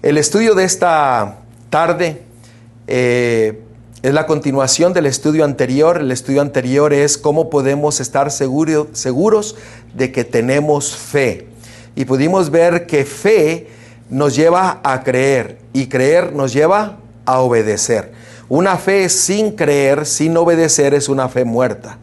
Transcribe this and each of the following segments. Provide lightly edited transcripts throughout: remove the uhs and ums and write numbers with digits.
El estudio de esta tarde es la continuación del estudio anterior. El estudio anterior es cómo podemos estar seguros de que tenemos fe. Y pudimos ver que fe nos lleva a creer y creer nos lleva a obedecer. Una fe sin creer, sin obedecer, es una fe muerta.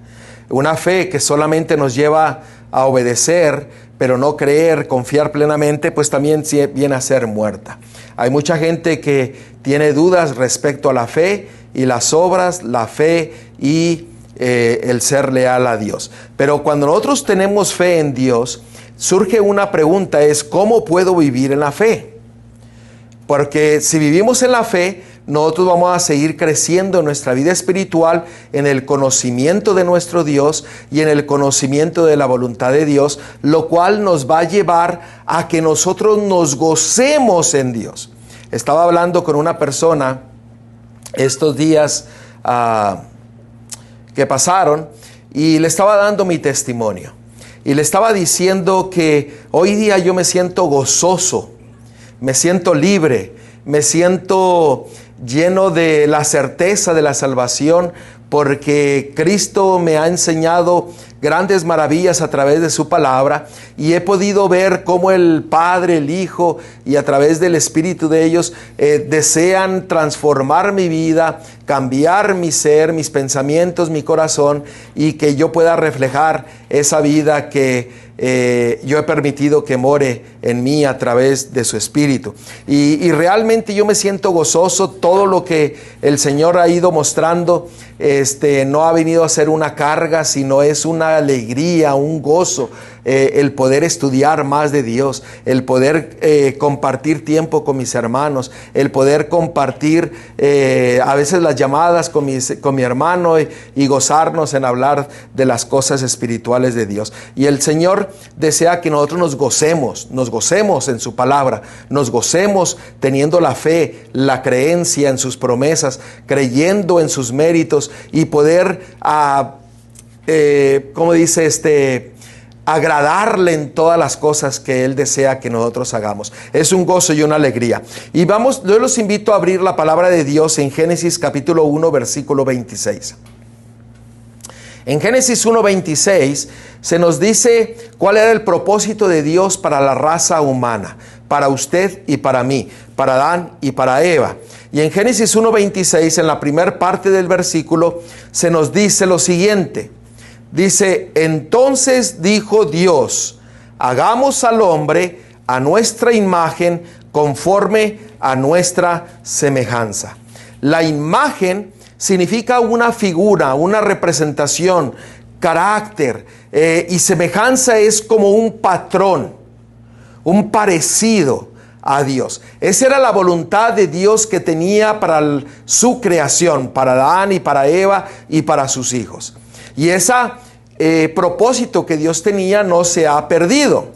Una fe que solamente nos lleva a obedecer, pero no creer, confiar plenamente, pues también viene a ser muerta. Hay mucha gente que tiene dudas respecto a la fe y las obras, la fe y el ser leal a Dios. Pero cuando nosotros tenemos fe en Dios, surge una pregunta, es ¿cómo puedo vivir en la fe? Porque si vivimos en la fe, nosotros vamos a seguir creciendo en nuestra vida espiritual, en el conocimiento de nuestro Dios y en el conocimiento de la voluntad de Dios, lo cual nos va a llevar a que nosotros nos gocemos en Dios. Estaba hablando con una persona estos días que pasaron y le estaba dando mi testimonio. Y le estaba diciendo que hoy día yo me siento gozoso, me siento libre, me siento lleno de la certeza de la salvación, porque Cristo me ha enseñado grandes maravillas a través de su palabra y he podido ver cómo el Padre, el Hijo y a través del Espíritu de ellos desean transformar mi vida, cambiar mi ser, mis pensamientos, mi corazón, y que yo pueda reflejar esa vida que yo he permitido que more en mí a través de su Espíritu. Y realmente yo me siento gozoso. Todo lo que el Señor ha ido mostrando no ha venido a ser una carga, sino es una alegría, un gozo. El poder estudiar más de Dios, el poder compartir tiempo con mis hermanos, el poder compartir a veces las llamadas con mi hermano y gozarnos en hablar de las cosas espirituales de Dios. Y el Señor desea que nosotros nos gocemos en su palabra, nos gocemos teniendo la fe, la creencia en sus promesas, creyendo en sus méritos y poder, como dice agradarle en todas las cosas que Él desea que nosotros hagamos. Es un gozo y una alegría. Y yo los invito a abrir la palabra de Dios en Génesis capítulo 1, versículo 26. En Génesis 1:26 se nos dice cuál era el propósito de Dios para la raza humana, para usted y para mí, para Adán y para Eva. Y en Génesis 1:26, en la primera parte del versículo, se nos dice lo siguiente. Dice, entonces dijo Dios, hagamos al hombre a nuestra imagen, conforme a nuestra semejanza. La imagen significa una figura, una representación, carácter, y semejanza es como un patrón, un parecido a Dios. Esa era la voluntad de Dios que tenía para su creación, para Adán y para Eva y para sus hijos. Y ese propósito que Dios tenía no se ha perdido,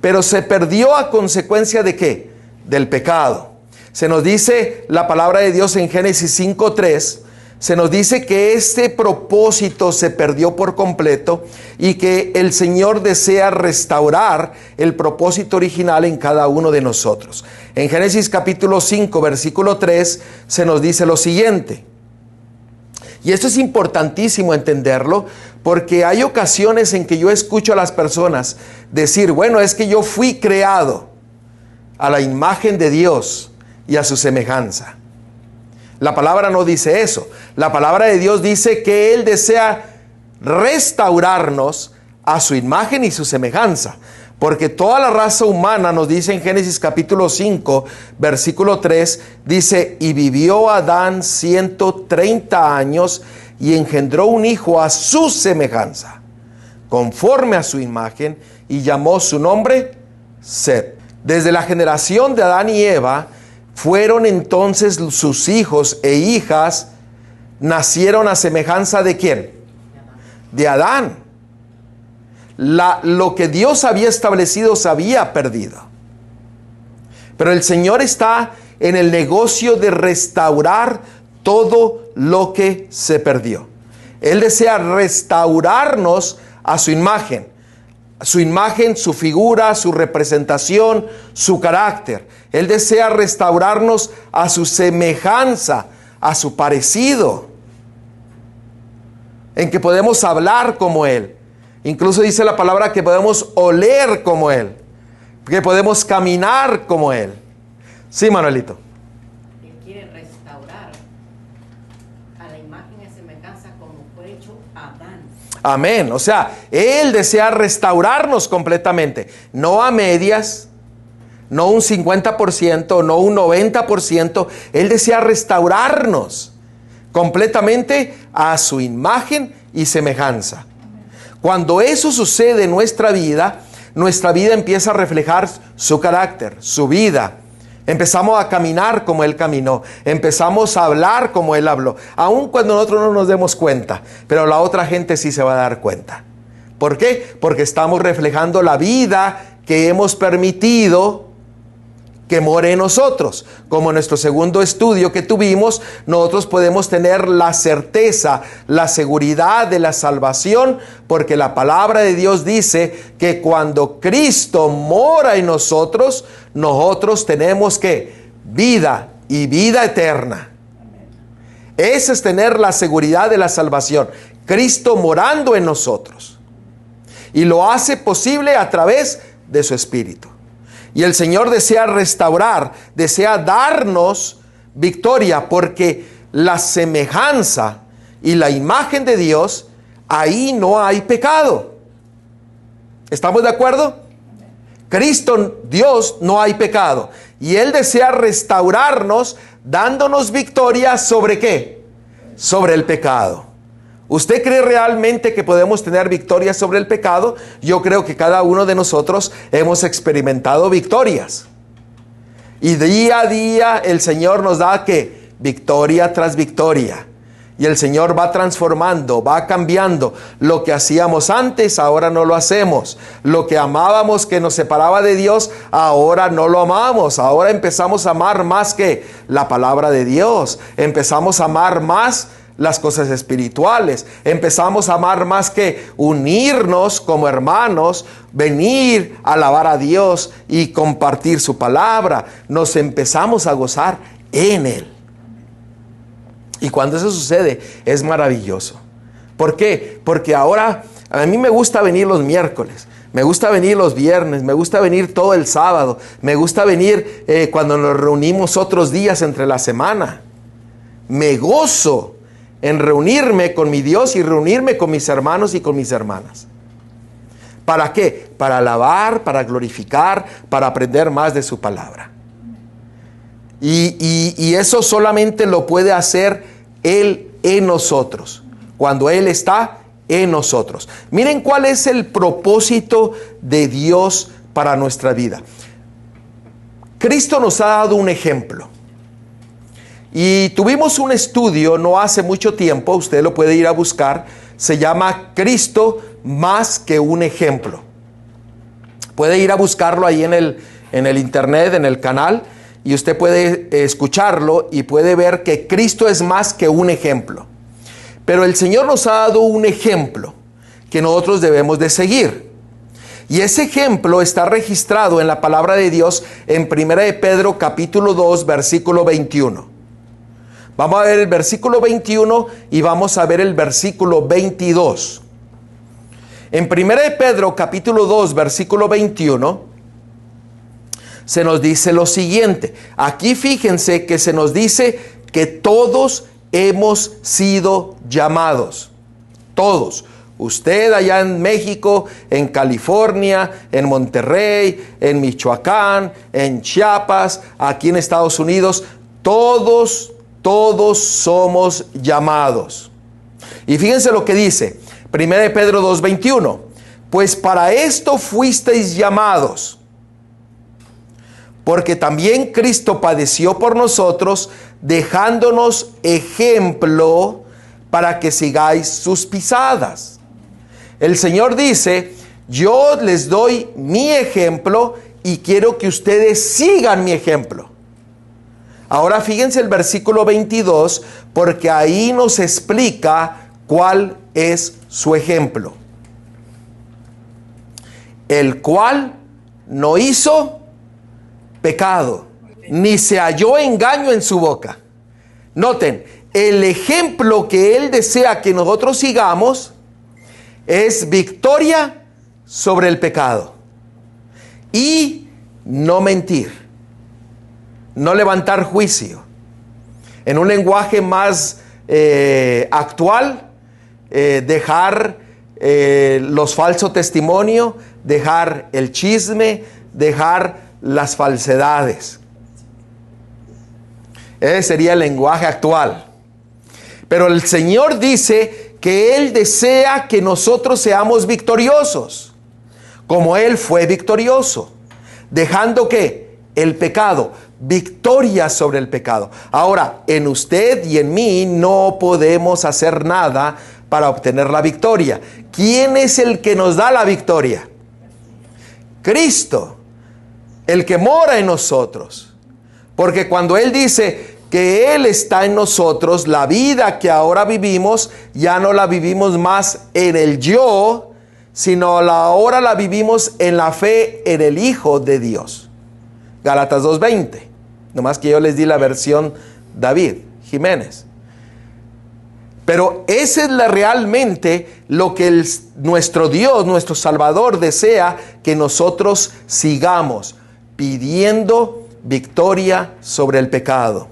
pero se perdió a consecuencia ¿de qué? Del pecado. Se nos dice la palabra de Dios en Génesis 5:3, se nos dice que este propósito se perdió por completo y que el Señor desea restaurar el propósito original en cada uno de nosotros. En Génesis capítulo 5, versículo 3, se nos dice lo siguiente. Y esto es importantísimo entenderlo, porque hay ocasiones en que yo escucho a las personas decir, bueno, es que yo fui creado a la imagen de Dios y a su semejanza. La palabra no dice eso. La palabra de Dios dice que Él desea restaurarnos a su imagen y su semejanza. Porque toda la raza humana, nos dice en Génesis capítulo 5, versículo 3, dice, y vivió Adán 130 años y engendró un hijo a su semejanza, conforme a su imagen, y llamó su nombre Set. Desde la generación de Adán y Eva, fueron entonces sus hijos e hijas, nacieron a semejanza ¿de quién? De Adán. Lo que Dios había establecido se había perdido. Pero el Señor está en el negocio de restaurar todo lo que se perdió. Él desea restaurarnos a su imagen, su figura, su representación, su carácter. Él desea restaurarnos a su semejanza, a su parecido, en que podemos hablar como Él. Incluso dice la palabra que podemos oler como Él, que podemos caminar como Él. Sí, Manuelito. Él quiere restaurar a la imagen y semejanza como fue hecho Adán. Amén. O sea, Él desea restaurarnos completamente, no a medias, no un 50%, no un 90%. Él desea restaurarnos completamente a su imagen y semejanza. Cuando eso sucede en nuestra vida empieza a reflejar su carácter, su vida. Empezamos a caminar como Él caminó. Empezamos a hablar como Él habló. Aun cuando nosotros no nos demos cuenta. Pero la otra gente sí se va a dar cuenta. ¿Por qué? Porque estamos reflejando la vida que hemos permitido que more en nosotros. Como en nuestro segundo estudio que tuvimos, nosotros podemos tener la certeza, la seguridad de la salvación, porque la palabra de Dios dice que cuando Cristo mora en nosotros, nosotros tenemos que vida y vida eterna. Esa es tener la seguridad de la salvación. Cristo morando en nosotros. Y lo hace posible a través de su Espíritu. Y el Señor desea restaurar, desea darnos victoria, porque la semejanza y la imagen de Dios, ahí no hay pecado. ¿Estamos de acuerdo? Cristo, Dios, no hay pecado. Y Él desea restaurarnos, dándonos victoria ¿sobre qué? Sobre el pecado. ¿Usted cree realmente que podemos tener victorias sobre el pecado? Yo creo que cada uno de nosotros hemos experimentado victorias. Y día a día el Señor nos da ¿qué? Victoria tras victoria. Y el Señor va transformando, va cambiando. Lo que hacíamos antes, ahora no lo hacemos. Lo que amábamos, que nos separaba de Dios, ahora no lo amamos. Ahora empezamos a amar más que la palabra de Dios. Empezamos a amar más las cosas espirituales. Empezamos a amar más que unirnos como hermanos, venir a alabar a Dios y compartir su palabra. Nos empezamos a gozar en Él. Y cuando eso sucede, es maravilloso. ¿Por qué? Porque ahora a mí me gusta venir los miércoles, me gusta venir los viernes, me gusta venir todo el sábado, me gusta venir cuando nos reunimos otros días entre la semana. Me gozo en reunirme con mi Dios y reunirme con mis hermanos y con mis hermanas. ¿Para qué? Para alabar, para glorificar, para aprender más de su palabra. Y eso solamente lo puede hacer Él en nosotros, cuando Él está en nosotros. Miren cuál es el propósito de Dios para nuestra vida. Cristo nos ha dado un ejemplo. Y tuvimos un estudio no hace mucho tiempo, usted lo puede ir a buscar, se llama Cristo más que un ejemplo. Puede ir a buscarlo ahí en el internet, en el canal, y usted puede escucharlo y puede ver que Cristo es más que un ejemplo. Pero el Señor nos ha dado un ejemplo que nosotros debemos de seguir. Y ese ejemplo está registrado en la palabra de Dios en 1 de Pedro capítulo 2 versículo 21. Vamos a ver el versículo 21 y vamos a ver el versículo 22. En 1 de Pedro capítulo 2 versículo 21 se nos dice lo siguiente. Aquí fíjense que se nos dice que todos hemos sido llamados. Todos. Usted allá en México, en California, en Monterrey, en Michoacán, en Chiapas, aquí en Estados Unidos, todos somos llamados. Y fíjense lo que dice 1 de Pedro 2:21. Pues para esto fuisteis llamados, porque también Cristo padeció por nosotros, dejándonos ejemplo para que sigáis sus pisadas. El Señor dice, yo les doy mi ejemplo y quiero que ustedes sigan mi ejemplo. Ahora fíjense el versículo 22, porque ahí nos explica cuál es su ejemplo. El cual no hizo pecado. ni se halló engaño en su boca. Noten, el ejemplo que Él desea que nosotros sigamos es victoria sobre el pecado y no mentir, no levantar juicio. En un lenguaje más actual, dejar los falsos testimonios, dejar el chisme, dejar las falsedades. Ese sería el lenguaje actual. Pero el Señor dice que Él desea que nosotros seamos victoriosos, como Él fue victorioso, dejando que el pecado, victoria sobre el pecado. Ahora, en usted y en mí no podemos hacer nada para obtener la victoria. ¿Quién es el que nos da la victoria? Cristo, el que mora en nosotros. Porque cuando Él dice que Él está en nosotros, la vida que ahora vivimos, ya no la vivimos más en el yo, sino ahora la vivimos en la fe en el Hijo de Dios. Gálatas 2:20. Nomás que yo les di la versión David Jiménez. Pero ese es realmente lo que nuestro Dios, nuestro Salvador, desea que nosotros sigamos pidiendo victoria sobre el pecado.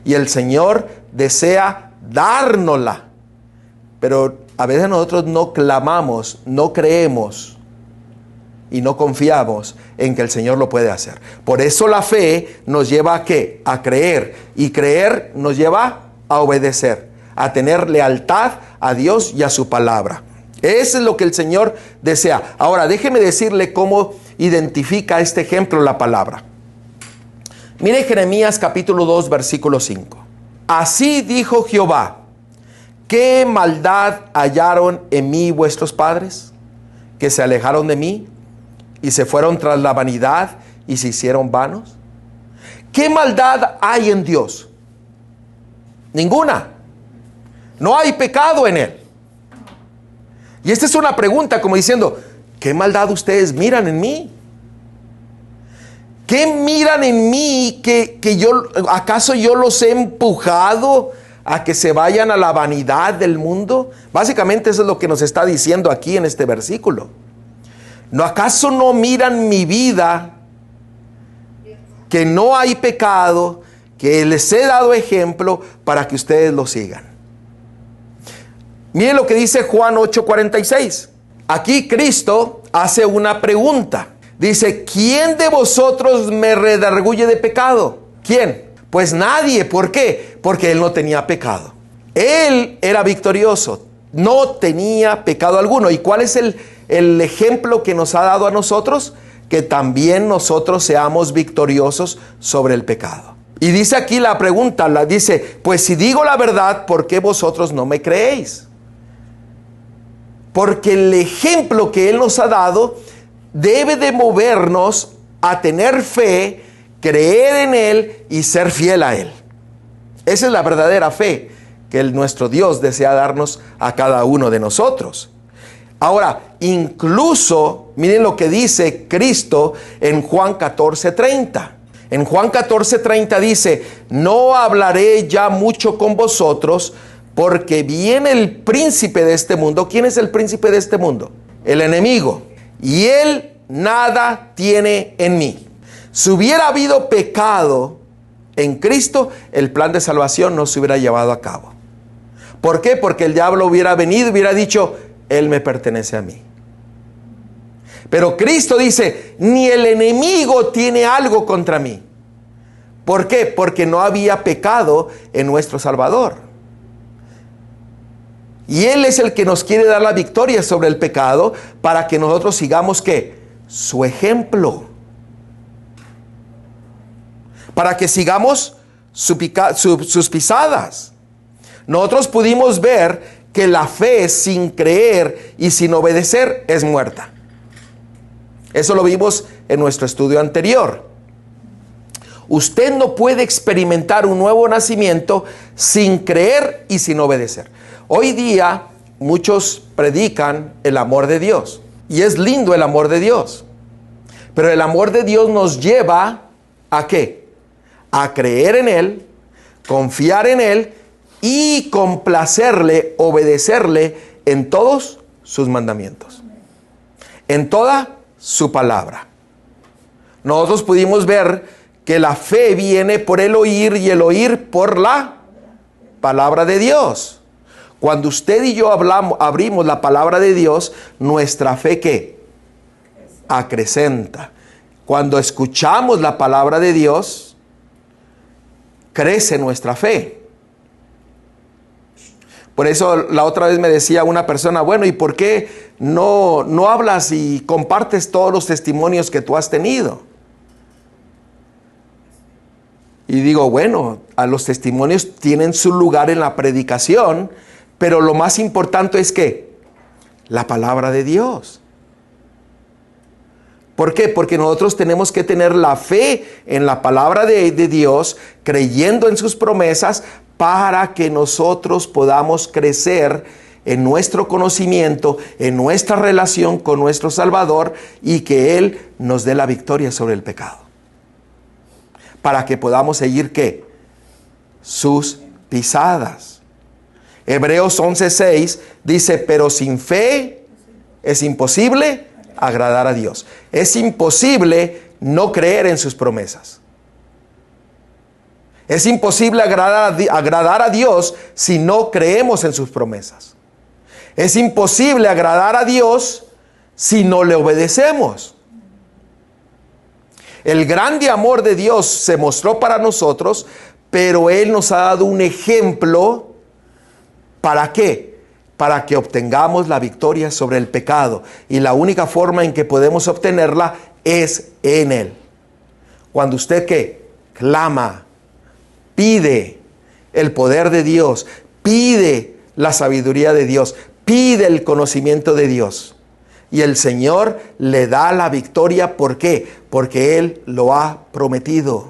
Y el Señor desea dárnosla. Pero a veces nosotros no clamamos, no creemos y no confiamos en que el Señor lo puede hacer. Por eso la fe nos lleva ¿a qué? A creer. Y creer nos lleva a obedecer, a tener lealtad a Dios y a su palabra. Eso es lo que el Señor desea. Ahora, déjeme decirle cómo identifica este ejemplo la palabra. Mire Jeremías capítulo 2, versículo 5. Así dijo Jehová: ¿qué maldad hallaron en mí vuestros padres, que se alejaron de mí y se fueron tras la vanidad y se hicieron vanos? ¿Qué maldad hay en Dios? Ninguna. No hay pecado en Él. Y esta es una pregunta como diciendo: ¿qué maldad ustedes miran en mí? ¿Qué miran en mí que yo, acaso yo los he empujado a que se vayan a la vanidad del mundo? Básicamente eso es lo que nos está diciendo aquí en este versículo. ¿No acaso no miran mi vida, que no hay pecado, que les he dado ejemplo para que ustedes lo sigan? Miren lo que dice Juan 8:46. Aquí Cristo hace una pregunta. Dice: ¿quién de vosotros me redarguye de pecado? ¿Quién? Pues nadie. ¿Por qué? Porque Él no tenía pecado. Él era victorioso. No tenía pecado alguno. ¿Y cuál es el ejemplo que nos ha dado a nosotros? Que también nosotros seamos victoriosos sobre el pecado. Y dice aquí la pregunta, dice: pues si digo la verdad, ¿por qué vosotros no me creéis? Porque el ejemplo que Él nos ha dado debe de movernos a tener fe, creer en Él y ser fiel a Él. Esa es la verdadera fe que nuestro Dios desea darnos a cada uno de nosotros. Ahora, incluso, miren lo que dice Cristo en Juan 14:30. En Juan 14:30 dice: no hablaré ya mucho con vosotros, porque viene el príncipe de este mundo. ¿Quién es el príncipe de este mundo? El enemigo. Y él nada tiene en mí. Si hubiera habido pecado en Cristo, el plan de salvación no se hubiera llevado a cabo. ¿Por qué? Porque el diablo hubiera venido y hubiera dicho: Él me pertenece a mí. Pero Cristo dice: ni el enemigo tiene algo contra mí. ¿Por qué? Porque no había pecado en nuestro Salvador. Y Él es el que nos quiere dar la victoria sobre el pecado para que nosotros sigamos ¿qué? Su ejemplo. Para que sigamos sus pisadas. Nosotros pudimos ver que la fe sin creer y sin obedecer es muerta. Eso lo vimos en nuestro estudio anterior. Usted no puede experimentar un nuevo nacimiento sin creer y sin obedecer. Hoy día muchos predican el amor de Dios. Y es lindo el amor de Dios. Pero el amor de Dios nos lleva ¿a qué? a creer en Él, confiar en Él y complacerle, obedecerle en todos sus mandamientos, en toda su palabra. Nosotros pudimos ver que la fe viene por el oír y el oír por la palabra de Dios. Cuando usted y yo abrimos la palabra de Dios, nuestra fe ¿qué? Acrecenta. Cuando escuchamos la palabra de Dios, crece nuestra fe. Por eso la otra vez me decía una persona, bueno, ¿y por qué no hablas y compartes todos los testimonios que tú has tenido? Y digo, bueno, a los testimonios tienen su lugar en la predicación, pero lo más importante es que la palabra de Dios. ¿Por qué? Porque nosotros tenemos que tener la fe en la palabra de Dios, creyendo en sus promesas, para que nosotros podamos crecer en nuestro conocimiento, en nuestra relación con nuestro Salvador, y que Él nos dé la victoria sobre el pecado. Para que podamos seguir ¿qué? Sus pisadas. Hebreos 11:6 dice, pero sin fe es imposible agradar a Dios. Es imposible no creer en sus promesas. Es imposible agradar a Dios si no creemos en sus promesas. Es imposible agradar a Dios si no le obedecemos. El grande amor de Dios se mostró para nosotros, pero Él nos ha dado un ejemplo. ¿Para qué? Para que obtengamos la victoria sobre el pecado. Y la única forma en que podemos obtenerla es en Él. Cuando usted ¿qué? Clama, pide el poder de Dios, pide la sabiduría de Dios, pide el conocimiento de Dios. Y el Señor le da la victoria. ¿Por qué? Porque Él lo ha prometido.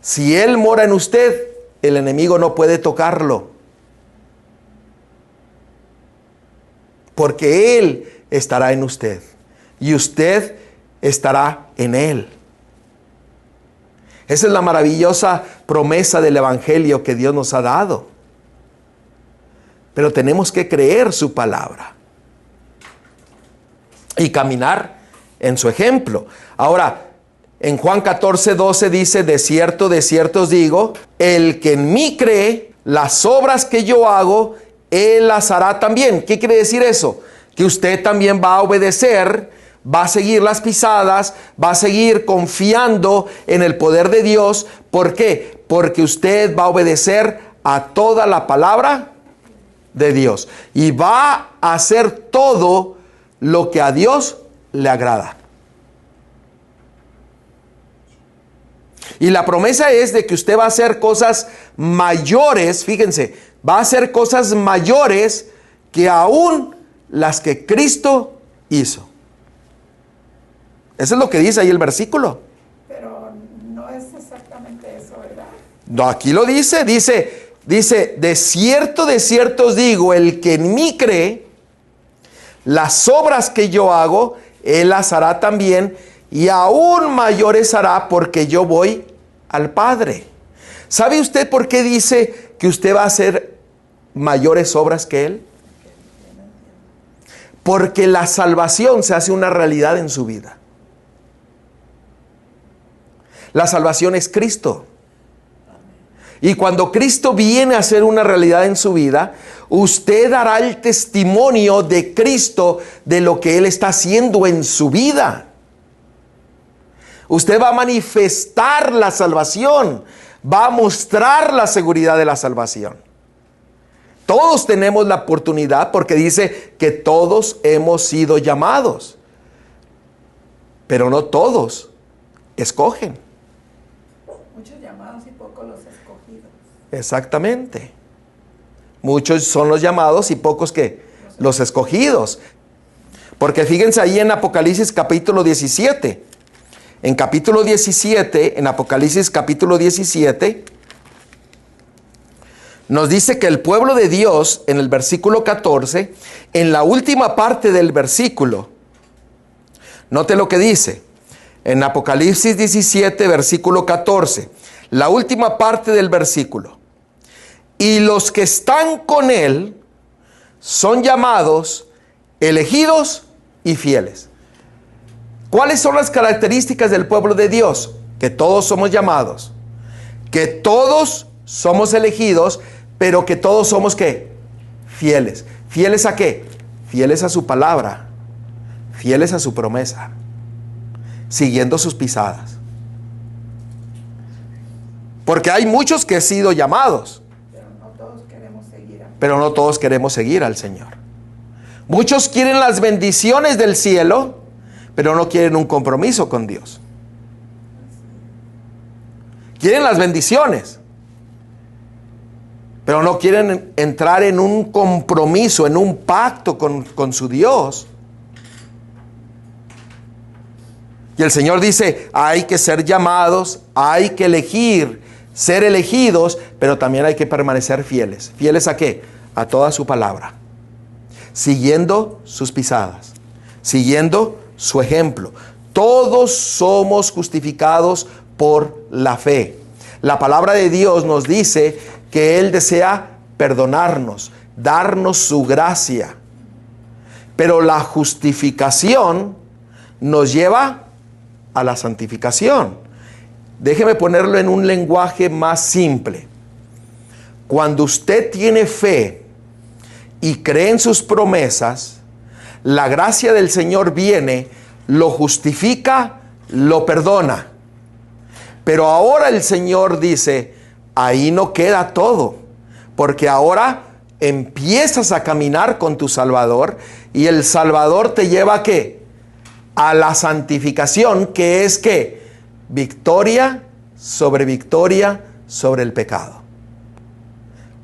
Si Él mora en usted, el enemigo no puede tocarlo. Porque Él estará en usted y usted estará en Él. Esa es la maravillosa promesa del Evangelio que Dios nos ha dado. Pero tenemos que creer su palabra y caminar en su ejemplo. Ahora, en Juan 14:12 dice, de cierto os digo, el que en mí cree, las obras que yo hago, Él las hará también. ¿Qué quiere decir eso? Que usted también va a obedecer, va a seguir las pisadas, va a seguir confiando en el poder de Dios. ¿Por qué? Porque usted va a obedecer a toda la palabra de Dios y va a hacer todo lo que a Dios le agrada. Y la promesa es de que usted va a hacer cosas mayores, fíjense, va a hacer cosas mayores que aún las que Cristo hizo. Eso es lo que dice ahí el versículo. Pero no es exactamente eso, ¿verdad? No, aquí lo dice, de cierto os digo, el que en mí cree, las obras que yo hago, Él las hará también, y aún mayores hará, porque yo voy al Padre. ¿Sabe usted por qué dice que usted va a hacer mayores obras que Él? Porque la salvación se hace una realidad en su vida. La salvación es Cristo. Y cuando Cristo viene a ser una realidad en su vida, usted dará el testimonio de Cristo, de lo que Él está haciendo en su vida. Usted va a manifestar la salvación, va a mostrar la seguridad de la salvación. Todos tenemos la oportunidad, porque dice que todos hemos sido llamados, pero no todos escogen. Muchos llamados y pocos los escogidos. Exactamente. Muchos son los llamados y pocos ¿qué? Los escogidos. Porque fíjense ahí en Apocalipsis capítulo 17. En capítulo 17, en Apocalipsis capítulo 17, nos dice que el pueblo de Dios, en el versículo 14, en la última parte del versículo, note lo que dice: En Apocalipsis 17, versículo 14, la última parte del versículo. Y los que están con él son llamados, elegidos y fieles. ¿Cuáles son las características del pueblo de Dios? Que todos somos llamados, que todos somos elegidos, pero que todos somos ¿qué? Fieles. ¿Fieles a qué? Fieles a su palabra, fieles a su promesa, siguiendo sus pisadas. Porque hay muchos que han sido llamados, pero no todos queremos seguir al Señor. Muchos quieren las bendiciones del cielo, pero no quieren un compromiso con Dios. Quieren las bendiciones, pero no quieren entrar en un compromiso, en un pacto con su Dios. Y el Señor dice, hay que ser llamados, hay que elegir, ser elegidos, pero también hay que permanecer fieles. ¿Fieles a qué? A toda su palabra, siguiendo sus pisadas, siguiendo su ejemplo. Todos somos justificados por la fe. La palabra de Dios nos dice que Él desea perdonarnos, darnos su gracia. Pero la justificación nos lleva a la santificación. Déjeme ponerlo en un lenguaje más simple. Cuando usted tiene fe y cree en sus promesas, la gracia del Señor viene, lo justifica, lo perdona. Pero ahora el Señor dice, ahí no queda todo, porque ahora empiezas a caminar con tu Salvador y el Salvador te lleva ¿a qué? A la santificación, que es ¿qué? Victoria sobre el pecado.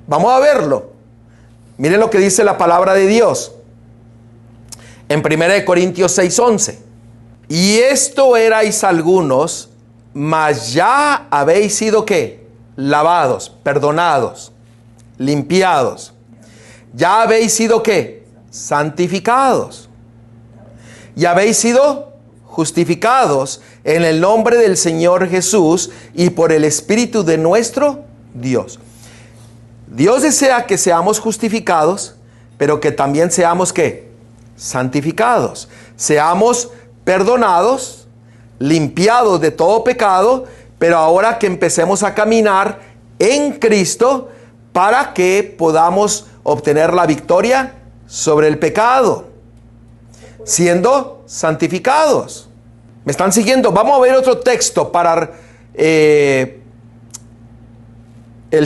Vamos a verlo. Miren lo que dice la palabra de Dios en 1 Corintios 6:11. Y esto erais algunos, mas ya habéis sido ¿qué? Lavados, perdonados, limpiados. Ya habéis sido ¿qué? Santificados. Y habéis sido justificados en el nombre del Señor Jesús y por el Espíritu de nuestro Dios. Dios desea que seamos justificados, pero que también seamos ¿qué? Santificados. Seamos perdonados, limpiados de todo pecado, pero ahora que empecemos a caminar en Cristo para que podamos obtener la victoria sobre el pecado, siendo santificados. ¿Me están siguiendo? Vamos a ver otro texto para el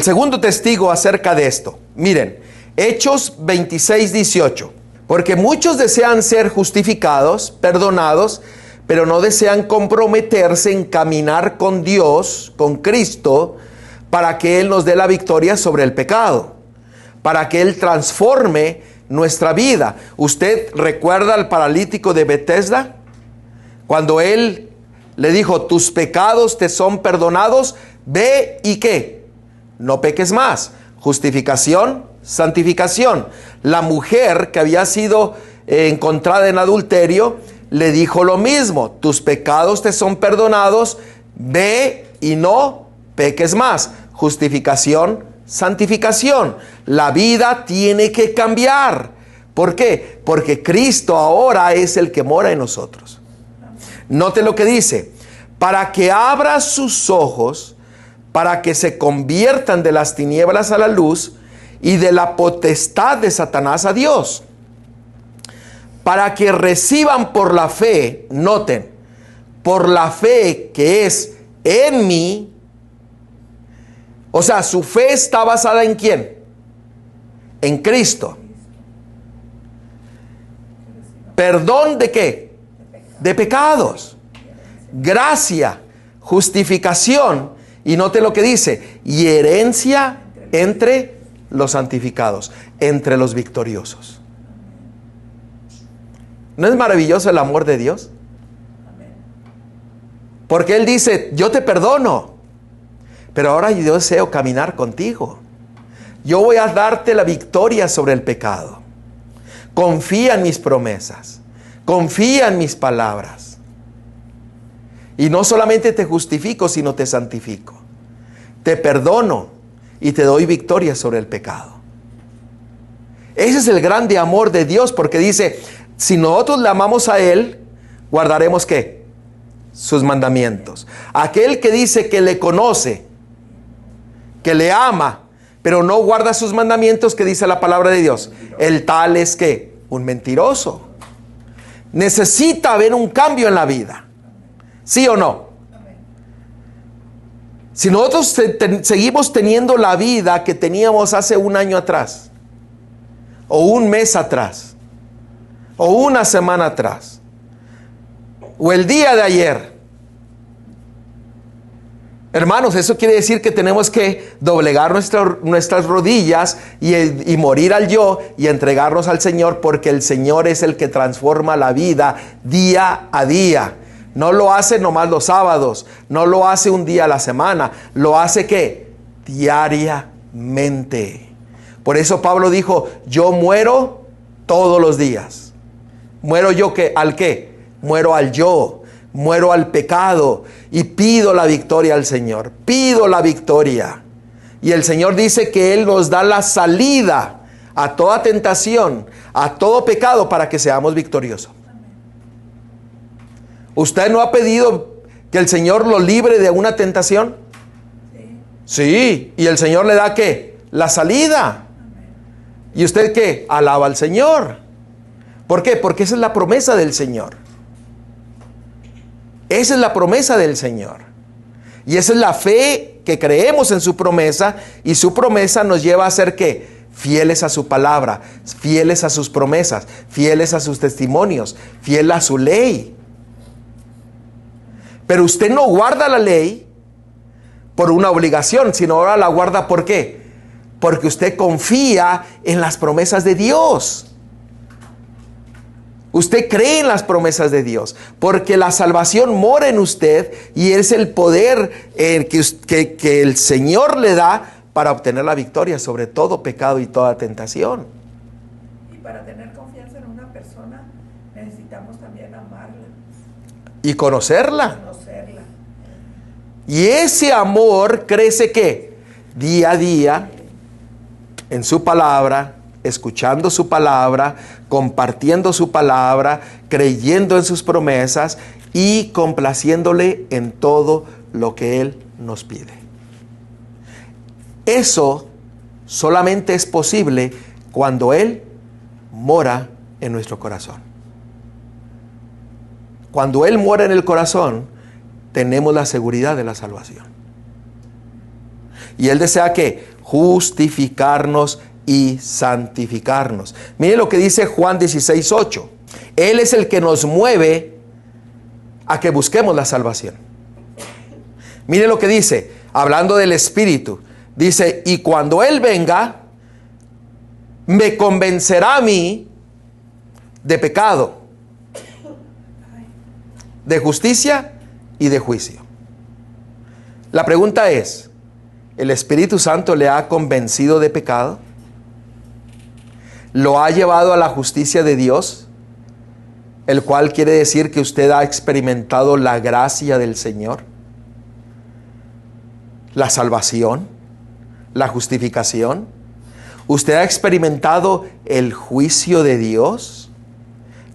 segundo testigo acerca de esto. Miren, Hechos 26:18. Porque muchos desean ser justificados, perdonados, pero no desean comprometerse en caminar con Dios, con Cristo, para que Él nos dé la victoria sobre el pecado, para que Él transforme nuestra vida. ¿Usted recuerda al paralítico de Betesda? Cuando Él le dijo, tus pecados te son perdonados, ve y ¿qué? No peques más. Justificación, santificación. La mujer que había sido encontrada en adulterio le dijo lo mismo, tus pecados te son perdonados, ve y no peques más. Justificación, santificación. La vida tiene que cambiar. ¿Por qué? Porque Cristo ahora es el que mora en nosotros. Note lo que dice, para que abra sus ojos, para que se conviertan de las tinieblas a la luz y de la potestad de Satanás a Dios, para que reciban por la fe, noten, por la fe que es en mí. O sea, su fe está basada ¿en quién? En Cristo. ¿Perdón de qué? De pecados. Gracia, justificación. Y note lo que dice, y herencia entre los santificados, entre los victoriosos. ¿No es maravilloso el amor de Dios? Porque Él dice, yo te perdono, pero ahora yo deseo caminar contigo. Yo voy a darte la victoria sobre el pecado. Confía en mis promesas, confía en mis palabras. Y no solamente te justifico, sino te santifico. Te perdono y te doy victoria sobre el pecado. Ese es el grande amor de Dios, porque dice, si nosotros le amamos a Él, guardaremos ¿qué? Sus mandamientos. Aquel que dice que le conoce, que le ama, pero no guarda sus mandamientos, que dice la palabra de Dios, el tal es ¿qué? Un mentiroso. Necesita haber un cambio en la vida. ¿Sí o no? Si nosotros seguimos teniendo la vida que teníamos hace un año atrás, o un mes atrás, o una semana atrás, o el día de ayer, hermanos, eso quiere decir que tenemos que doblegar nuestras rodillas y morir al yo y entregarnos al Señor, porque el Señor es el que transforma la vida día a día. No lo hace nomás los sábados, no lo hace un día a la semana, lo hace ¿qué? Diariamente. Por eso Pablo dijo, yo muero todos los días. ¿Muero yo al qué? Muero al yo, muero al pecado y pido la victoria al Señor. Pido la victoria. Y el Señor dice que Él nos da la salida a toda tentación, a todo pecado, para que seamos victoriosos. ¿Usted no ha pedido que el Señor lo libre de una tentación? Sí. ¿Y el Señor le da qué? La salida. ¿Y usted qué? Alaba al Señor. ¿Por qué? Porque esa es la promesa del Señor. Esa es la promesa del Señor. Y esa es la fe que creemos en su promesa. Y su promesa nos lleva a ser ¿qué? Fieles a su palabra, fieles a sus promesas, fieles a sus testimonios, fiel a su ley. Pero usted no guarda la ley por una obligación, sino ahora la guarda ¿por qué? Porque usted confía en las promesas de Dios. Usted cree en las promesas de Dios, porque la salvación mora en usted y es el poder que el Señor le da para obtener la victoria sobre todo pecado y toda tentación. Y para tener confianza en una persona necesitamos también amarla. Y conocerla. Y ese amor crece ¿qué? Día a día en su palabra, escuchando su palabra, compartiendo su palabra, creyendo en sus promesas y complaciéndole en todo lo que Él nos pide. Eso solamente es posible cuando Él mora en nuestro corazón. Cuando Él mora en el corazón, tenemos la seguridad de la salvación. Y Él desea que justificarnos y santificarnos. Mire lo que dice Juan 16:8. Él es el que nos mueve a que busquemos la salvación. Mire lo que dice, hablando del Espíritu. Dice, y cuando Él venga, me convencerá a mí de pecado, de justicia y de juicio. La pregunta es, ¿el Espíritu Santo le ha convencido de pecado? ¿Lo ha llevado a la justicia de Dios? El cual quiere decir que usted ha experimentado la gracia del Señor, la salvación, la justificación. ¿Usted ha experimentado el juicio de Dios?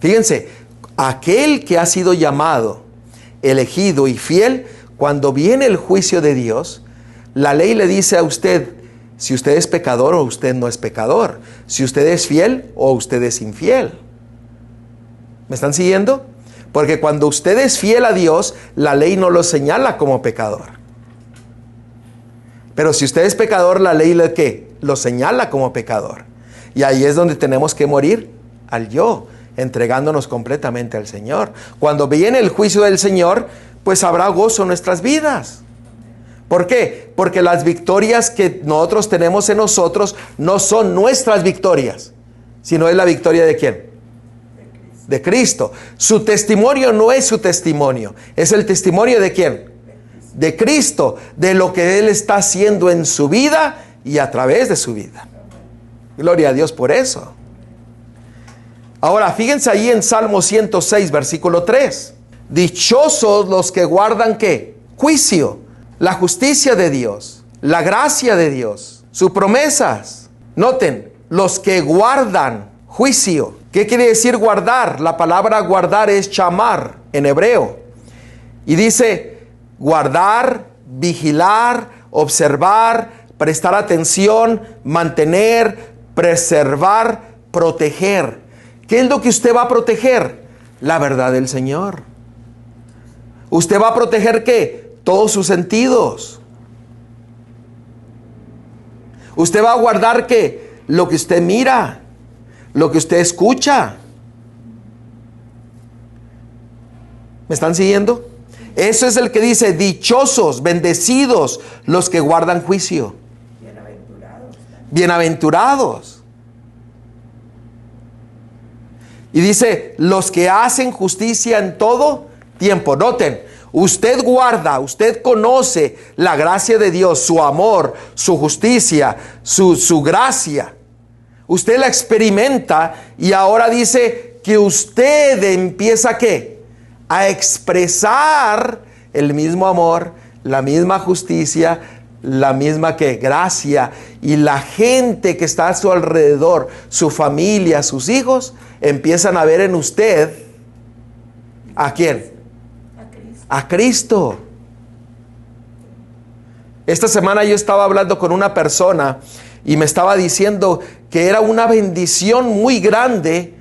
Fíjense, aquel que ha sido llamado, elegido y fiel, cuando viene el juicio de Dios, la ley le dice a usted si usted es pecador o usted no es pecador, si usted es fiel o usted es infiel. ¿Me están siguiendo? Porque cuando usted es fiel a Dios, la ley no lo señala como pecador. Pero si usted es pecador, la ley lo señala como pecador. Y ahí es donde tenemos que morir al yo, entregándonos completamente al Señor. Cuando viene el juicio del Señor, pues habrá gozo en nuestras vidas. ¿Por qué? Porque las victorias que nosotros tenemos en nosotros no son nuestras victorias, sino es la victoria ¿de quién? De Cristo. Su testimonio no es su testimonio, es el testimonio ¿de quién? De Cristo, de lo que Él está haciendo en su vida y a través de su vida. Gloria a Dios por eso. Ahora, fíjense ahí en Salmo 106, versículo 3. Dichosos los que guardan ¿qué? Juicio, la justicia de Dios, la gracia de Dios, sus promesas. Noten, los que guardan juicio. ¿Qué quiere decir guardar? La palabra guardar es chamar en hebreo. Y dice guardar, vigilar, observar, prestar atención, mantener, preservar, proteger. ¿Qué es lo que usted va a proteger? La verdad del Señor. ¿Usted va a proteger qué? Todos sus sentidos. ¿Usted va a guardar qué? Lo que usted mira, lo que usted escucha. ¿Me están siguiendo? Eso es el que dice, dichosos, bendecidos, los que guardan juicio. Bienaventurados. Bienaventurados. Y dice, los que hacen justicia en todo tiempo. Noten, usted guarda, usted conoce la gracia de Dios, su amor, su justicia, su gracia. Usted la experimenta y ahora dice que usted empieza ¿qué? A expresar el mismo amor, la misma justicia, la misma ¿qué? Gracia. Y la gente que está a su alrededor, su familia, sus hijos, empiezan a ver en usted ¿a quién? A Cristo. Esta semana yo estaba hablando con una persona y me estaba diciendo que era una bendición muy grande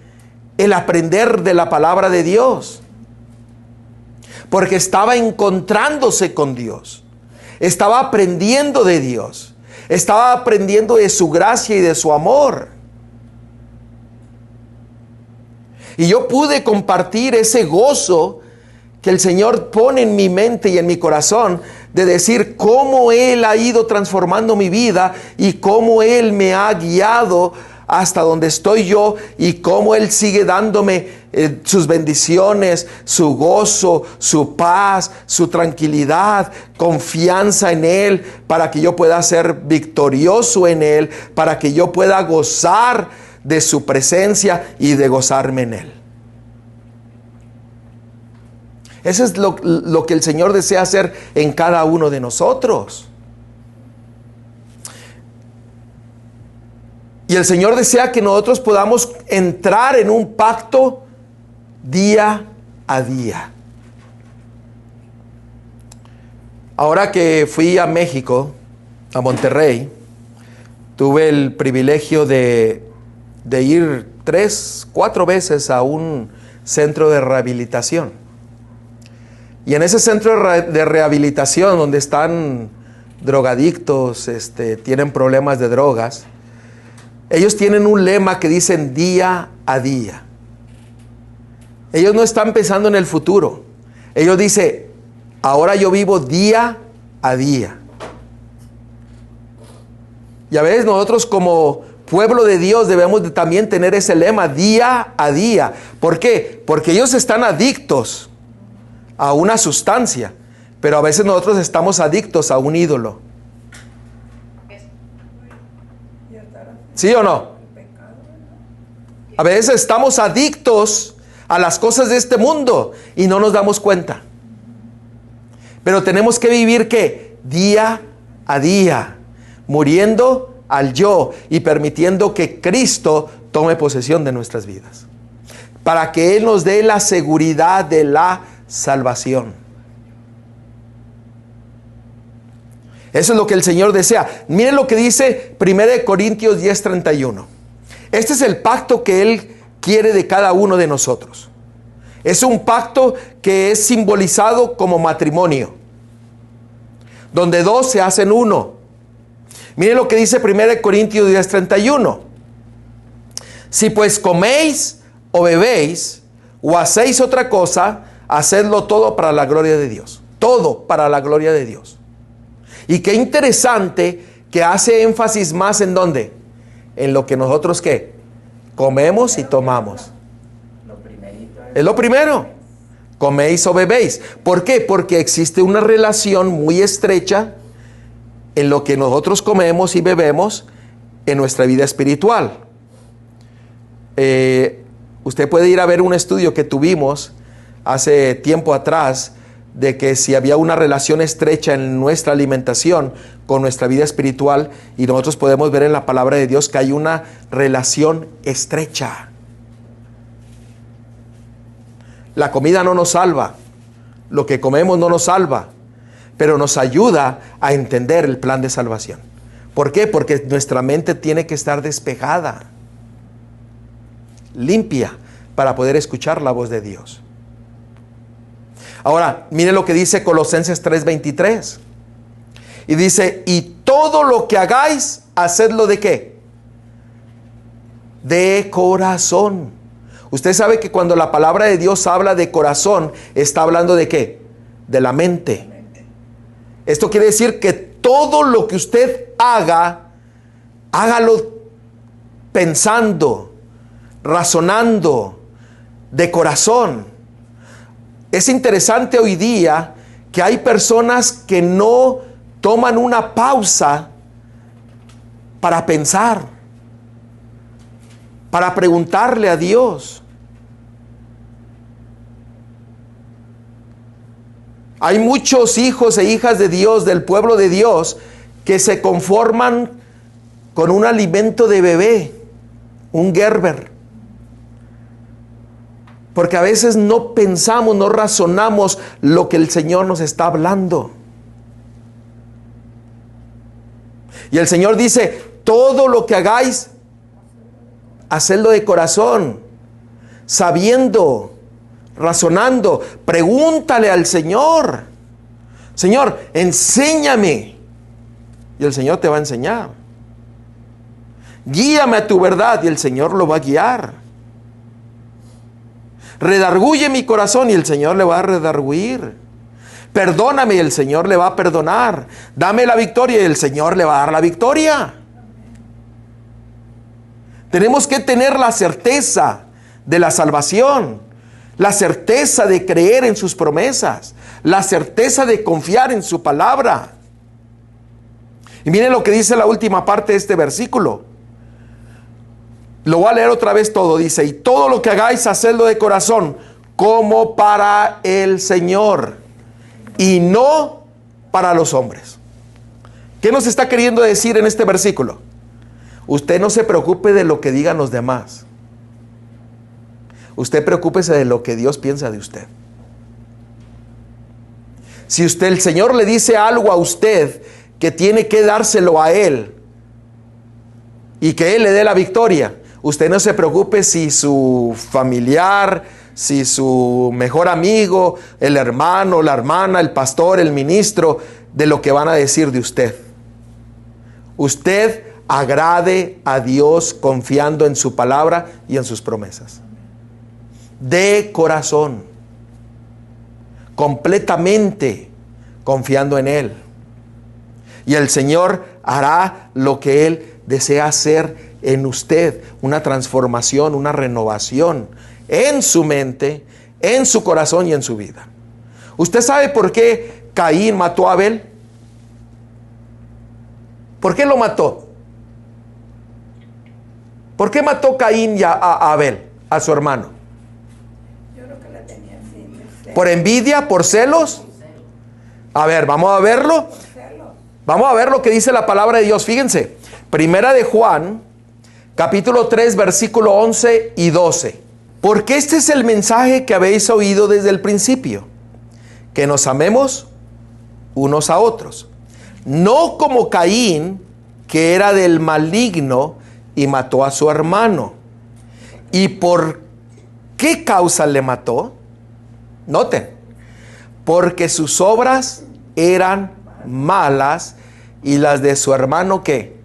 el aprender de la palabra de Dios. Porque estaba encontrándose con Dios. Estaba aprendiendo de Dios. Estaba aprendiendo de su gracia y de su amor. Y yo pude compartir ese gozo que el Señor pone en mi mente y en mi corazón de decir cómo Él ha ido transformando mi vida y cómo Él me ha guiado hasta donde estoy yo y cómo Él sigue dándome sus bendiciones, su gozo, su paz, su tranquilidad, confianza en Él para que yo pueda ser victorioso en Él, para que yo pueda gozar de su presencia y de gozarme en Él. Eso es lo que el Señor desea hacer en cada uno de nosotros. Y el Señor desea que nosotros podamos entrar en un pacto día a día. Ahora que fui a México, a Monterrey, tuve el privilegio de ir 3, 4 veces a un centro de rehabilitación. Y en ese centro de rehabilitación donde están drogadictos, tienen problemas de drogas, ellos tienen un lema que dicen día a día. Ellos no están pensando en el futuro. Ellos dicen, ahora yo vivo día a día. Y a veces nosotros como pueblo de Dios debemos de también tener ese lema día a día. ¿Por qué? Porque ellos están adictos a una sustancia, pero a veces nosotros estamos adictos a un ídolo. ¿Sí o no? A veces estamos adictos a las cosas de este mundo y no nos damos cuenta. Pero tenemos que vivir ¿qué? Día a día, muriendo al yo y permitiendo que Cristo tome posesión de nuestras vidas, para que Él nos dé la seguridad de la salvación. Eso es lo que el Señor desea. Miren lo que dice 1 Corintios 10:31. Este es el pacto que Él quiere de cada uno de nosotros. Es un pacto que es simbolizado como matrimonio, donde 2 se hacen uno. Miren lo que dice 1 Corintios 10:31. Si pues coméis o bebéis o hacéis otra cosa, hacedlo todo para la gloria de Dios. Todo para la gloria de Dios. Y qué interesante que hace énfasis más en ¿dónde? En lo que nosotros ¿qué? Comemos y tomamos. Es lo primero. Coméis o bebéis. ¿Por qué? Porque existe una relación muy estrecha en lo que nosotros comemos y bebemos en nuestra vida espiritual. Usted puede ir a ver un estudio que tuvimos hace tiempo atrás de que si había una relación estrecha en nuestra alimentación con nuestra vida espiritual, y nosotros podemos ver en la palabra de Dios que hay una relación estrecha. La comida no nos salva, lo que comemos no nos salva, pero nos ayuda a entender el plan de salvación. ¿Por qué? Porque nuestra mente tiene que estar despejada, limpia, para poder escuchar la voz de Dios. Ahora, mire lo que dice Colosenses 3:23. Y dice, y todo lo que hagáis, hacedlo ¿de qué? De corazón. Usted sabe que cuando la palabra de Dios habla de corazón, está hablando ¿de qué? De la mente. Esto quiere decir que todo lo que usted haga, hágalo pensando, razonando, de corazón. Es interesante hoy día que hay personas que no toman una pausa para pensar, para preguntarle a Dios. Hay muchos hijos e hijas de Dios, del pueblo de Dios, que se conforman con un alimento de bebé, un Gerber. Porque a veces no pensamos, no razonamos lo que el Señor nos está hablando. Y el Señor dice, todo lo que hagáis, hacedlo de corazón, sabiendo, razonando. Pregúntale al Señor, Señor, enséñame. Y el Señor te va a enseñar. Guíame a tu verdad y el Señor lo va a guiar. Redarguye mi corazón y el Señor le va a redarguir. Perdóname y el Señor le va a perdonar. Dame la victoria y el Señor le va a dar la victoria. Tenemos que tener la certeza de la salvación, la certeza de creer en sus promesas, la certeza de confiar en su palabra. Y miren lo que dice la última parte de este versículo. Lo voy a leer otra vez todo. Dice, y todo lo que hagáis, hacedlo de corazón, como para el Señor, y no para los hombres. ¿Qué nos está queriendo decir en este versículo? Usted no se preocupe de lo que digan los demás. Usted preocúpese de lo que Dios piensa de usted. Si el Señor le dice algo a usted, que tiene que dárselo a Él, y que Él le dé la victoria, usted no se preocupe si su familiar, si su mejor amigo, el hermano, la hermana, el pastor, el ministro, de lo que van a decir de usted. Usted agrade a Dios confiando en su palabra y en sus promesas. De corazón, completamente confiando en Él. Y el Señor hará lo que Él desea hacer en usted, una transformación, una renovación en su mente, en su corazón y en su vida. ¿Usted sabe por qué Caín mató a Abel? ¿Por qué lo mató? ¿Por qué mató Caín a Abel, a su hermano? Yo creo que la tenía envidia. ¿Por envidia? ¿Por celos? A ver, vamos a verlo. Vamos a ver lo que dice la palabra de Dios. Fíjense, Primera de Juan, capítulo 3, versículo 11 y 12. Porque este es el mensaje que habéis oído desde el principio, que nos amemos unos a otros. No como Caín, que era del maligno y mató a su hermano. ¿Y por qué causa le mató? Noten, porque sus obras eran malas y las de su hermano, ¿qué?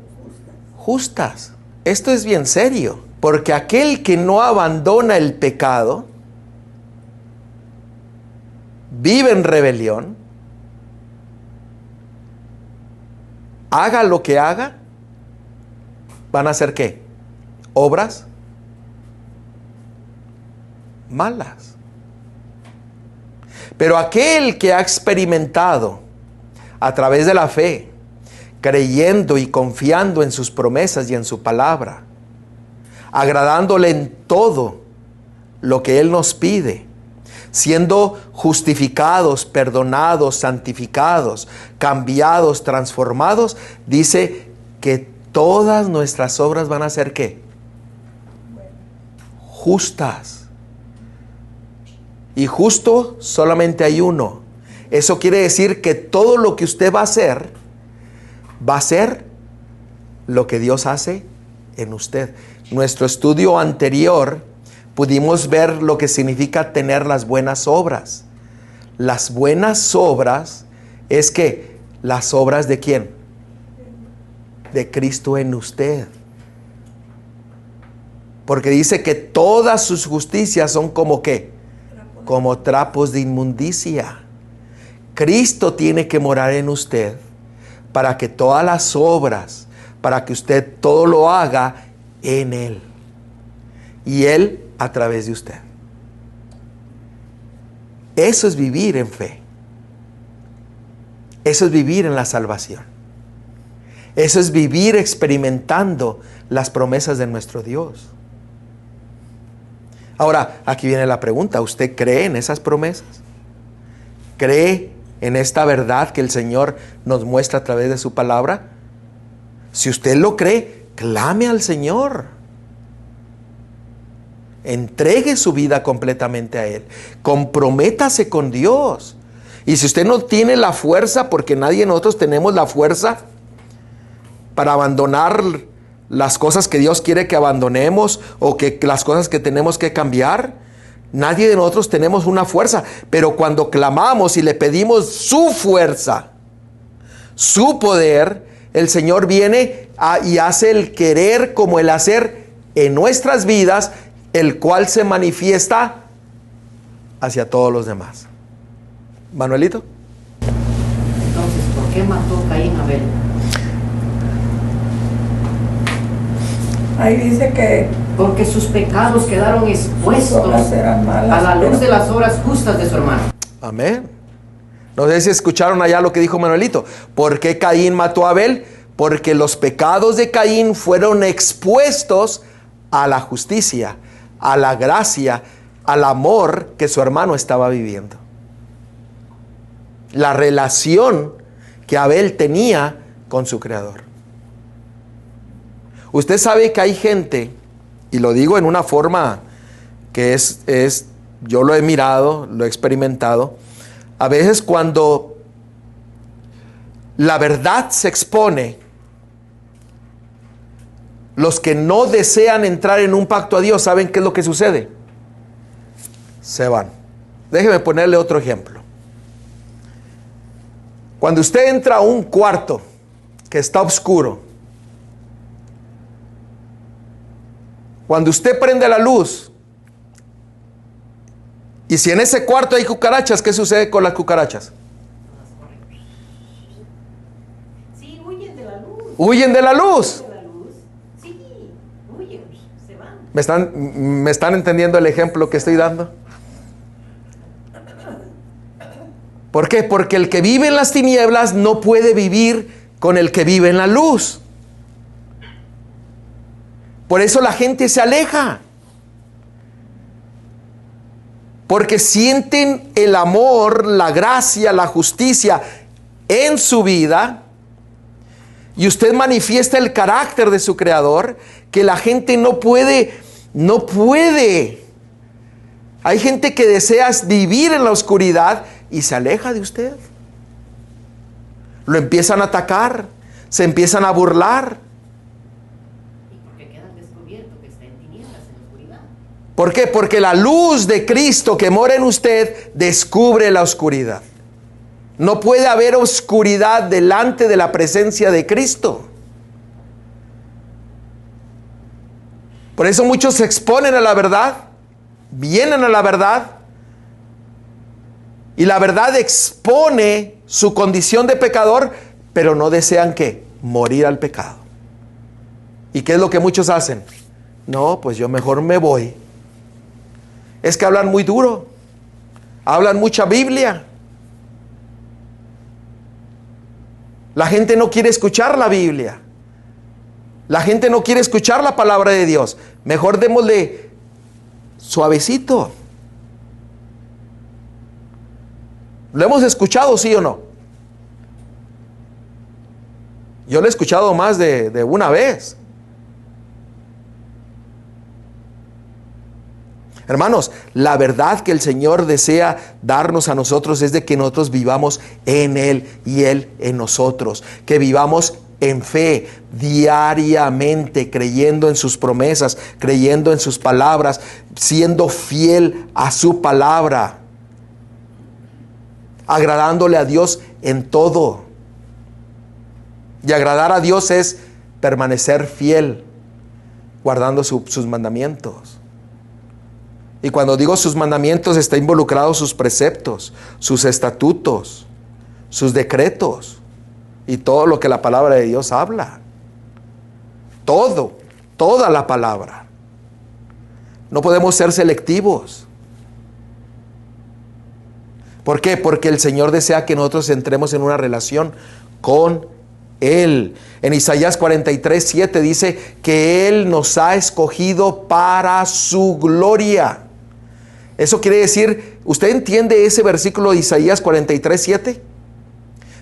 Justas. Esto es bien serio, porque aquel que no abandona el pecado, vive en rebelión, haga lo que haga, van a ser ¿qué? Obras malas. Pero aquel que ha experimentado a través de la fe, creyendo y confiando en sus promesas y en su palabra, agradándole en todo lo que Él nos pide, siendo justificados, perdonados, santificados, cambiados, transformados, dice que todas nuestras obras van a ser ¿qué? Justas. Y justo solamente hay uno. Eso quiere decir que todo lo que usted va a ser lo que Dios hace en usted. Nuestro estudio anterior pudimos ver lo que significa tener las buenas obras. Las buenas obras es que las obras ¿de quién? De Cristo en usted. Porque dice que todas sus justicias son como ¿qué? Como trapos de inmundicia. Cristo tiene que morar en usted para que todas las obras, para que usted todo lo haga en Él. Y Él a través de usted. Eso es vivir en fe. Eso es vivir en la salvación. Eso es vivir experimentando las promesas de nuestro Dios. Ahora, aquí viene la pregunta. ¿Usted cree en esas promesas? ¿Cree en esta verdad que el Señor nos muestra a través de su palabra? Si usted lo cree, clame al Señor. Entregue su vida completamente a Él. Comprométase con Dios. Y si usted no tiene la fuerza, porque nadie de nosotros tenemos la fuerza para abandonar las cosas que Dios quiere que abandonemos, o que las cosas que tenemos que cambiar, nadie de nosotros tenemos una fuerza. Pero cuando clamamos y le pedimos su fuerza, su poder, el Señor viene y hace el querer como el hacer en nuestras vidas, el cual se manifiesta hacia todos los demás. Manuelito. Entonces, ¿por qué mató Caín a Abel? Ahí dice que Porque sus pecados quedaron expuestos obras eran malas, a la luz pero- de las obras justas de su hermano. Amén. No sé si escucharon allá lo que dijo Manuelito. ¿Por qué Caín mató a Abel? Porque los pecados de Caín fueron expuestos a la justicia, a la gracia, al amor que su hermano estaba viviendo. La relación que Abel tenía con su Creador. Usted sabe que hay gente, y lo digo en una forma que yo lo he mirado, lo he experimentado, a veces cuando la verdad se expone, los que no desean entrar en un pacto a Dios, ¿saben qué es lo que sucede? Se van. Déjeme ponerle otro ejemplo. Cuando usted entra a un cuarto que está oscuro, cuando usted prende la luz, y si en ese cuarto hay cucarachas, ¿qué sucede con las cucarachas? Sí, huyen de la luz. Huyen de la luz. De la luz. Sí, huyen, se van. ¿Me están entendiendo el ejemplo que estoy dando? ¿Por qué? Porque el que vive en las tinieblas no puede vivir con el que vive en la luz. Por eso la gente se aleja. Porque sienten el amor, la gracia, la justicia en su vida. Y usted manifiesta el carácter de su Creador, que la gente no puede. Hay gente que desea vivir en la oscuridad y se aleja de usted. Lo empiezan a atacar, se empiezan a burlar. Y porque quedan descubiertos que está en tinieblas, en la oscuridad. ¿Por qué? Porque la luz de Cristo que mora en usted descubre la oscuridad. No puede haber oscuridad delante de la presencia de Cristo. Por eso muchos se exponen a la verdad, vienen a la verdad, y la verdad expone su condición de pecador, pero no desean ¿qué? Morir al pecado. ¿Y qué es lo que muchos hacen? No, pues yo mejor me voy. Es que hablan muy duro, hablan mucha Biblia. La gente no quiere escuchar la Biblia. La gente no quiere escuchar la palabra de Dios. Mejor démosle suavecito. ¿Lo hemos escuchado, sí o no? Yo lo he escuchado más de una vez. Hermanos, la verdad que el Señor desea darnos a nosotros es de que nosotros vivamos en Él y Él en nosotros. Que vivamos en fe diariamente, creyendo en sus promesas, creyendo en sus palabras, siendo fiel a su palabra, agradándole a Dios en todo. Y agradar a Dios es permanecer fiel, guardando sus mandamientos. Y cuando digo sus mandamientos, está involucrados sus preceptos, sus estatutos, sus decretos y todo lo que la palabra de Dios habla. Toda la palabra. No podemos ser selectivos. ¿Por qué? Porque el Señor desea que nosotros entremos en una relación con Él. En Isaías 43:7 dice que Él nos ha escogido para su gloria. Eso quiere decir, ¿usted entiende ese versículo de Isaías 43:7?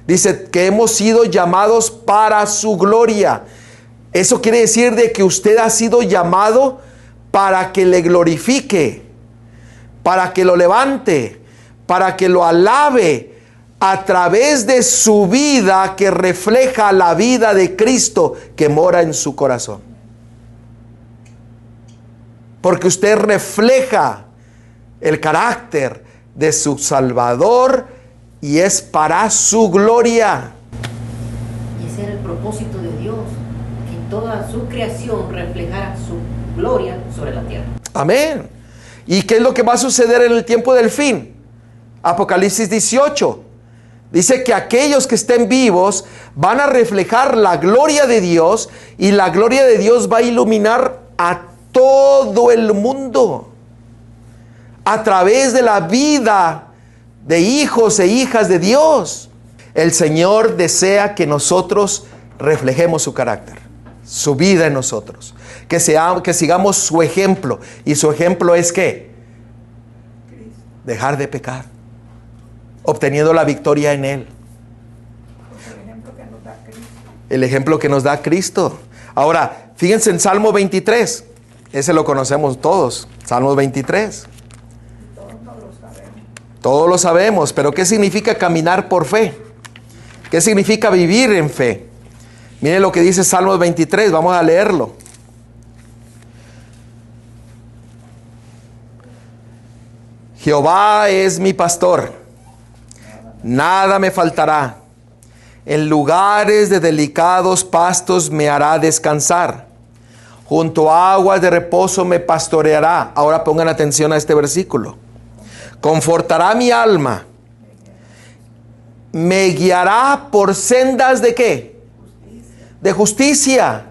Dice que hemos sido llamados para su gloria. Eso quiere decir de que usted ha sido llamado para que le glorifique, para que lo levante, para que lo alabe a través de su vida que refleja la vida de Cristo que mora en su corazón. Porque usted refleja el carácter de su Salvador y es para su gloria. Y ese era el propósito de Dios, que toda su creación reflejara su gloria sobre la tierra. Amén. ¿Y qué es lo que va a suceder en el tiempo del fin? Apocalipsis 18. Dice que aquellos que estén vivos van a reflejar la gloria de Dios y la gloria de Dios va a iluminar a todo el mundo a través de la vida de hijos e hijas de Dios. El Señor desea que nosotros reflejemos su carácter, su vida en nosotros, que sigamos su ejemplo. Y su ejemplo es ¿qué? Dejar de pecar, obteniendo la victoria en Él. El ejemplo que nos da Cristo. Ahora, fíjense en Salmo 23. Ese lo conocemos todos. Salmo 23. Todos lo sabemos, pero ¿qué significa caminar por fe? ¿Qué significa vivir en fe? Miren lo que dice Salmo 23, vamos a leerlo. Jehová es mi pastor, nada me faltará. En lugares de delicados pastos me hará descansar. Junto a aguas de reposo me pastoreará. Ahora pongan atención a este versículo. Confortará mi alma. Me guiará por sendas ¿de qué? De justicia.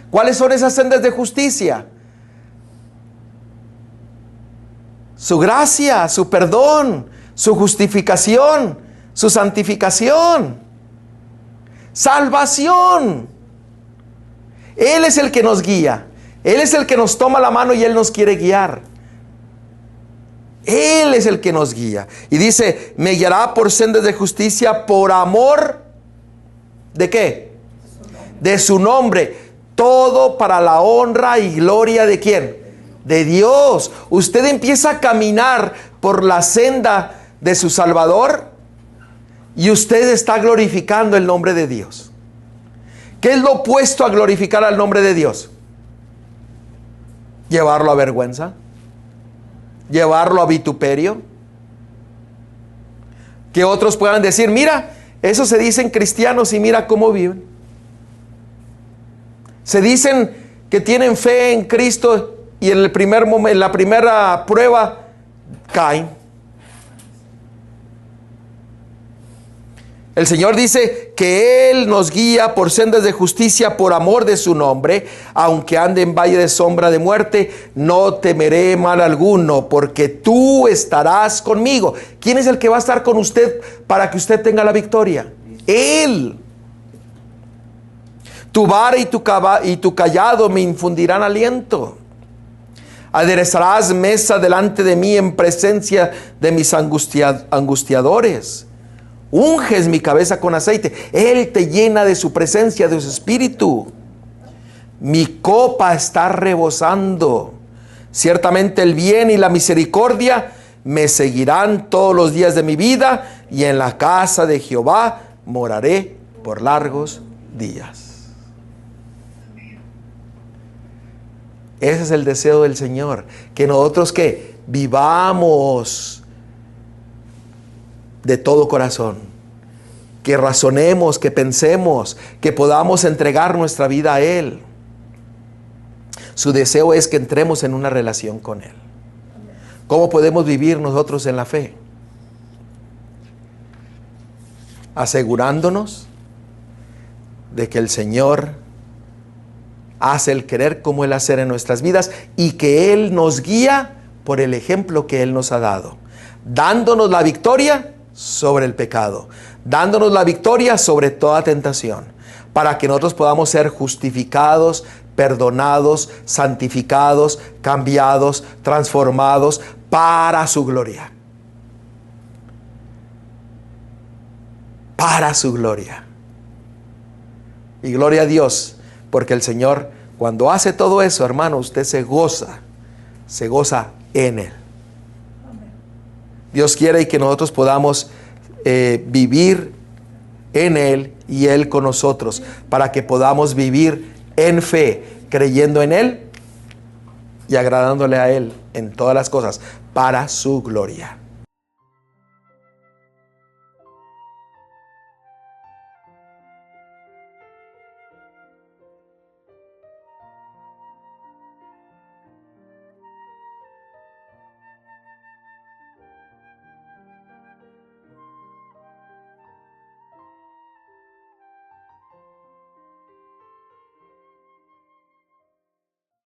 ¿Cuáles son esas sendas de justicia? Su gracia, su perdón, su justificación, su santificación, salvación. Él es el que nos guía. Él es el que nos toma la mano y Él nos quiere guiar. Él es el que nos guía. Y dice, me guiará por sendas de justicia por amor, ¿de qué? De su nombre. Todo para la honra y gloria ¿de quién? De Dios. Usted empieza a caminar por la senda de su Salvador y usted está glorificando el nombre de Dios. ¿Qué es lo opuesto a glorificar al nombre de Dios? Llevarlo a vergüenza. Llevarlo a vituperio. Que otros puedan decir, mira, eso se dicen cristianos y mira cómo viven. Se dicen que tienen fe en Cristo y en el primer momento, en la primera prueba, caen. El Señor dice que Él nos guía por sendas de justicia por amor de su nombre. Aunque ande en valle de sombra de muerte, no temeré mal alguno, porque tú estarás conmigo. ¿Quién es el que va a estar con usted para que usted tenga la victoria? Él. Tu vara y tu callado me infundirán aliento. Aderezarás mesa delante de mí en presencia de mis angustiadores. Unges mi cabeza con aceite. Él te llena de su presencia, de su espíritu. Mi copa está rebosando. Ciertamente el bien y la misericordia me seguirán todos los días de mi vida, y en la casa de Jehová moraré por largos días. Ese es el deseo del Señor, que nosotros que vivamos de todo corazón, que razonemos, que pensemos, que podamos entregar nuestra vida a Él. Su deseo es que entremos en una relación con Él. ¿Cómo podemos vivir nosotros en la fe? Asegurándonos de que el Señor hace el querer como el hacer en nuestras vidas, y que Él nos guía por el ejemplo que Él nos ha dado, dándonos la victoria sobre el pecado, dándonos la victoria sobre toda tentación, para que nosotros podamos ser justificados, perdonados, santificados, cambiados, transformados para su gloria. Para su gloria. Y gloria a Dios, porque el Señor, cuando hace todo eso, hermano, usted se goza en Él. Dios quiere que nosotros podamos vivir en Él y Él con nosotros, para que podamos vivir en fe, creyendo en Él y agradándole a Él en todas las cosas, para su gloria.